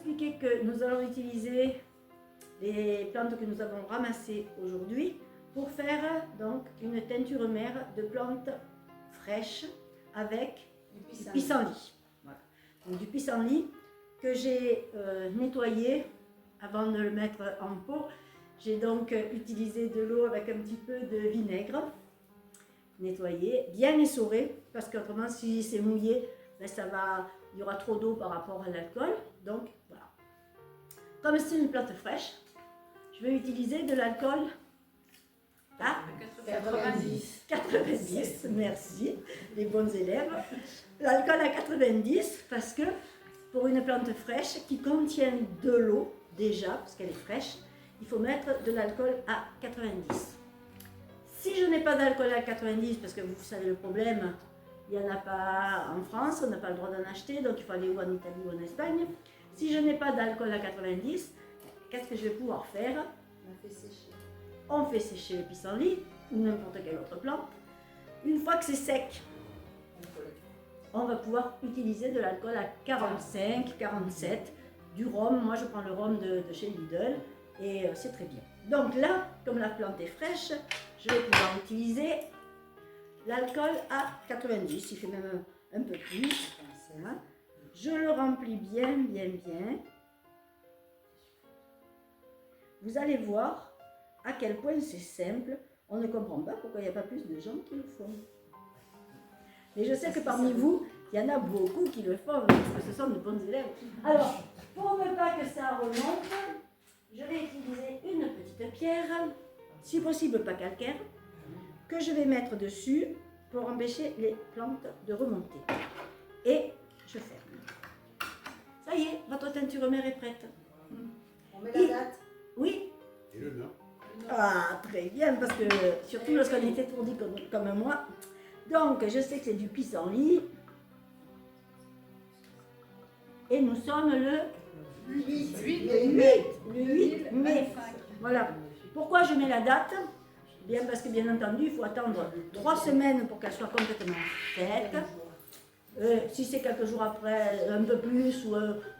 expliquer que nous allons utiliser les plantes que nous avons ramassées aujourd'hui pour faire donc une teinture mère de plantes fraîches avec du pissenlit. Voilà. Donc, du pissenlit que j'ai nettoyé avant de le mettre en pot. J'ai donc utilisé de l'eau avec un petit peu de vinaigre, nettoyé, bien essoré, parce qu'autrement si c'est mouillé, ben il y aura trop d'eau par rapport à l'alcool. Donc voilà. Comme c'est une plante fraîche, je vais utiliser de l'alcool à 90. 90, merci, les bons élèves. L'alcool à 90 parce que pour une plante fraîche qui contient de l'eau déjà, parce qu'elle est fraîche, il faut mettre de l'alcool à 90. Si je n'ai pas d'alcool à 90, parce que vous savez le problème, il n'y en a pas en France, on n'a pas le droit d'en acheter, donc il faut aller ou en Italie ou en Espagne. Si je n'ai pas d'alcool à 90, qu'est-ce que je vais pouvoir faire? On fait sécher le pissenlit ou n'importe quelle autre plante. Une fois que c'est sec, on va pouvoir utiliser de l'alcool à 45, 47, du rhum. Moi je prends le rhum de chez Lidl et c'est très bien. Donc là, comme la plante est fraîche, je vais pouvoir utiliser l'alcool à 90, il fait même un peu plus. Voilà. Je le remplis bien, bien, bien. Vous allez voir à quel point c'est simple. On ne comprend pas pourquoi il n'y a pas plus de gens qui le font. Mais je sais que parmi vous, il y en a beaucoup qui le font, parce que ce sont de bons élèves. Alors, pour ne pas que ça remonte, je vais utiliser une petite pierre, si possible pas calcaire, que je vais mettre dessus pour empêcher les plantes de remonter. Et je ferme. Ça y est, votre teinture mère est prête. On met la date? Oui. Et le nom? Ah, très bien, parce que surtout lorsqu'on est étourdi comme moi. Donc, je sais que c'est du pissenlit. Et nous sommes le 8 mai. Voilà. Pourquoi je mets la date? Bien parce que bien entendu, il faut attendre 3 semaines pour qu'elle soit complètement faite. Si c'est quelques jours après, un peu plus, ou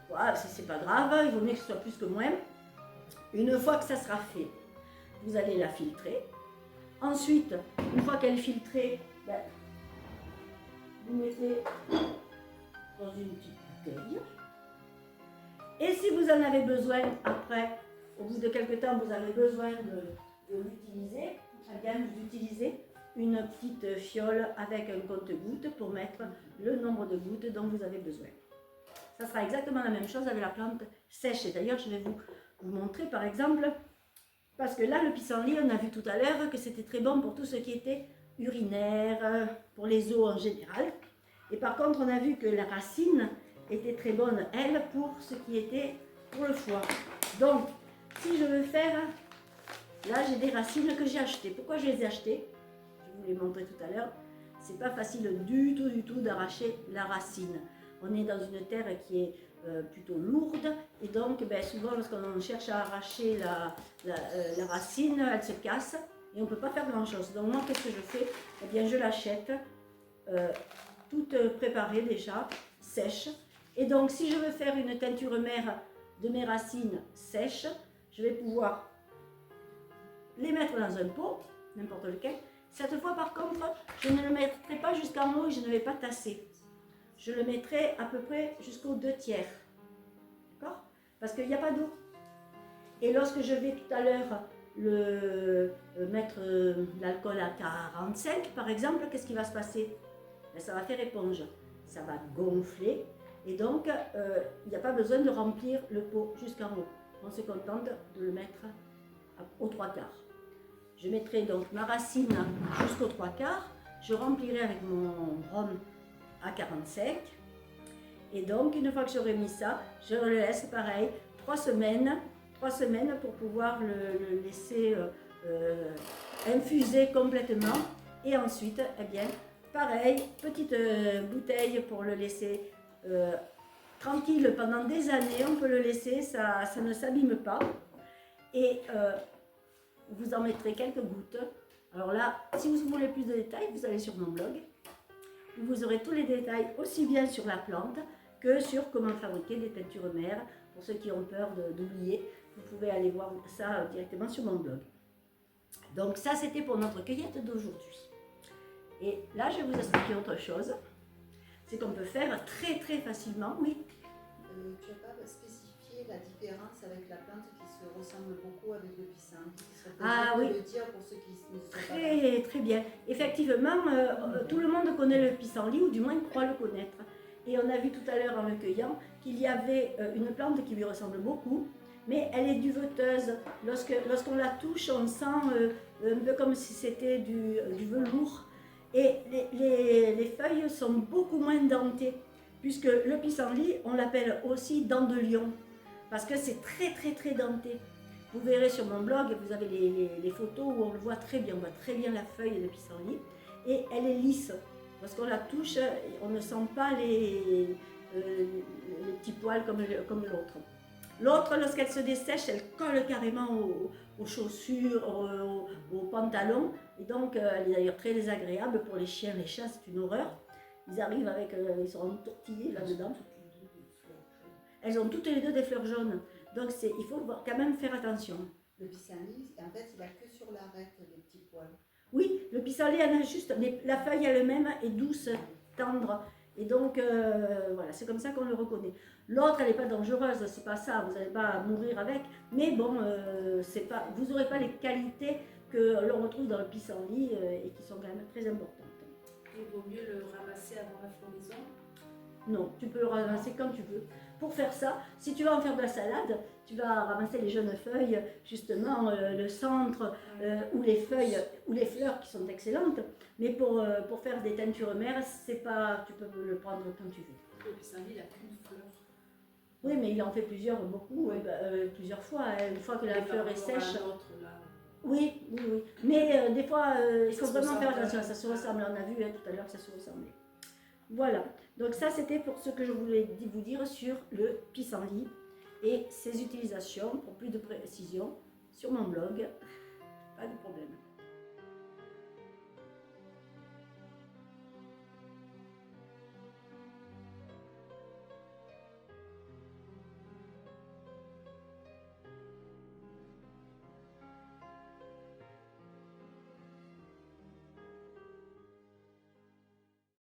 voilà, c'est pas grave, il vaut mieux que ce soit plus que moins. Une fois que ça sera fait, vous allez la filtrer. Ensuite, une fois qu'elle est filtrée, ben, vous mettez dans une petite bouteille. Et si vous en avez besoin après, au bout de quelques temps, vous avez besoin de l'utiliser, eh bien vous utilisez une petite fiole avec un compte-gouttes pour mettre le nombre de gouttes dont vous avez besoin. Ça sera exactement la même chose avec la plante sèche. Et d'ailleurs, je vais vous montrer par exemple, parce que là, le pissenlit, on a vu tout à l'heure que c'était très bon pour tout ce qui était urinaire, pour les os en général. Et par contre, on a vu que la racine était très bonne, elle, pour ce qui était pour le foie. Donc, si je veux faire, là, j'ai des racines que j'ai achetées. Pourquoi je les ai achetées? Je vous l'ai montré tout à l'heure. C'est pas facile du tout d'arracher la racine. On est dans une terre qui est plutôt lourde et donc souvent lorsqu'on cherche à arracher la racine, elle se casse et on ne peut pas faire grand chose. Donc moi qu'est-ce que je fais? Eh bien je l'achète toute préparée déjà, sèche. Et donc si je veux faire une teinture mère de mes racines sèches, je vais pouvoir les mettre dans un pot, n'importe lequel. Cette fois par contre, je ne le mettrai pas jusqu'en haut et je ne vais pas tasser. Je le mettrai à peu près jusqu'aux 2/3. D'accord? Parce qu'il n'y a pas d'eau. Et lorsque je vais tout à l'heure mettre l'alcool à 45 par exemple, qu'est-ce qui va se passer? Ça va faire éponge. Ça va gonfler. Et donc, il n'y a pas besoin de remplir le pot jusqu'en haut. On se contente de le mettre aux 3/4. Je mettrai donc ma racine jusqu'aux 3/4. Je remplirai avec mon rhum à 45. Et donc, une fois que j'aurai mis ça, je le laisse pareil 3 semaines pour pouvoir le laisser infuser complètement. Et ensuite, eh bien, pareil, petite bouteille pour le laisser tranquille pendant des années. On peut le laisser, ça ne s'abîme pas. Et vous en mettrez quelques gouttes. Alors là, si vous voulez plus de détails, vous allez sur mon blog. Vous aurez tous les détails aussi bien sur la plante que sur comment fabriquer des teintures mères pour ceux qui ont peur d'oublier, vous pouvez aller voir ça directement sur mon blog. Donc ça, c'était pour notre cueillette d'aujourd'hui. Et là, je vais vous expliquer autre chose. C'est qu'on peut faire très très facilement, oui. Tu n'as pas spécifié la différence avec la plante qui se ressemble beaucoup avec le pissenlit, qui serait Ah oui, de le dire pour ceux qui ne sont pas là. très très bien. Effectivement, tout le monde connaît le pissenlit, ou du moins croit le connaître. Et on a vu tout à l'heure en le cueillant qu'il y avait une plante qui lui ressemble beaucoup, mais elle est duveteuse. Lorsqu'on la touche, on sent un peu comme si c'était du velours. Et les feuilles sont beaucoup moins dentées, puisque le pissenlit, on l'appelle aussi dent de lion, parce que c'est très très très denté. Vous verrez sur mon blog, vous avez les photos où on le voit très bien, on voit très bien la feuille de pissenlit, et elle est lisse. Lorsqu'on la touche, on ne sent pas les petits poils comme l'autre. L'autre, lorsqu'elle se dessèche, elle colle carrément aux chaussures, aux pantalons. Et donc, elle est d'ailleurs très désagréable pour les chiens, les chats, c'est une horreur. Ils arrivent avec, ils sont entortillés là-dedans. Elles ont toutes les deux des fleurs jaunes. Donc, il faut quand même faire attention. Le pissenlit, en fait, il n'a que sur l'arête les petits poils. Oui, le pissenlit en a juste, mais la feuille elle-même est douce, tendre. Et donc, voilà, c'est comme ça qu'on le reconnaît. L'autre, elle n'est pas dangereuse, c'est pas ça, vous n'allez pas mourir avec. Mais bon, vous n'aurez pas les qualités que l'on retrouve dans le pissenlit et qui sont quand même très importantes. Il vaut mieux le ramasser avant la floraison? Non, tu peux le ramasser quand tu veux. Pour faire ça, si tu vas en faire de la salade, tu vas ramasser les jeunes feuilles, justement le centre ou les feuilles ou les fleurs qui sont excellentes. Mais pour faire des teintures mères, c'est pas, tu peux le prendre quand tu veux. Le pissenlit, il n'a qu'une fleur. Oui, mais il en fait plusieurs, beaucoup, plusieurs fois. Une fois que la fleur est sèche. Oui. Mais des fois, il faut vraiment faire attention. Ça se ressemble. On a vu tout à l'heure que ça se ressemblait. Voilà. Donc ça, c'était pour ce que je voulais vous dire sur le pissenlit et ses utilisations. Pour plus de précision, sur mon blog. Pas de problème.